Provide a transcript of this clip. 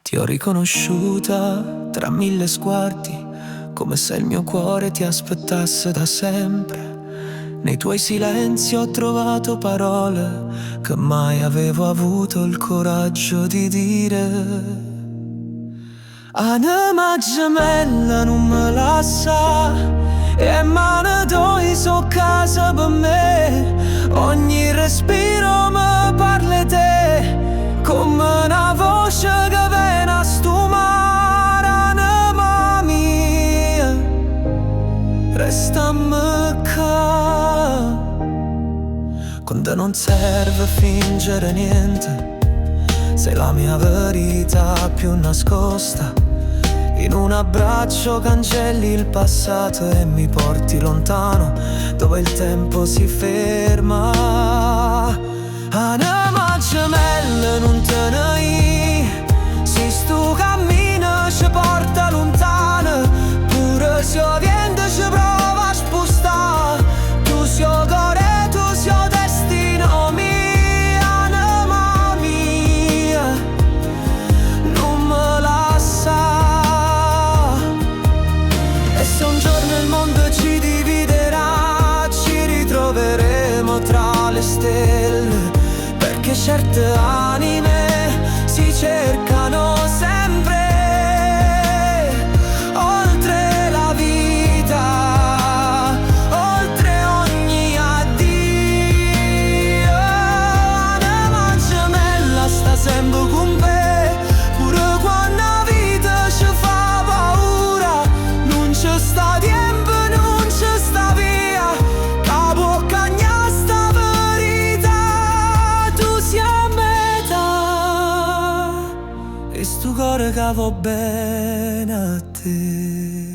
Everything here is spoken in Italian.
Ti ho riconosciuta tra mille sguardi, come se il mio cuore ti aspettasse da sempre. Nei tuoi silenzi ho trovato parole che mai avevo avuto il coraggio di dire. Anima gemella non me la sa, e mano due so casa per me. Ogni respiro mi parla te, come una voce che viene a stumare. Anima mia, restammi qua, quando non serve fingere niente. Sei la mia verità più nascosta. In un abbraccio cancelli il passato e mi porti lontano, dove il tempo si ferma. Anima gemella non te ne si stu cammino ci porta lontano. Pure se o vento ci prova a spostare, tu sei o cuore, tu sei o destino mio. Anima mia, non me la sa. E se un giorno il mondo ci dividerà, ci ritroveremo tra le stelle, perché certe anime si cercano sempre oltre la vita, oltre ogni addio. Anima gemella sta sempre con me, pure quando la vita ci fa paura. Non c'è sta tempo, non c'è sta via che può cagnare sta verità. Tu sei a metà e sto cuore che va bene a te.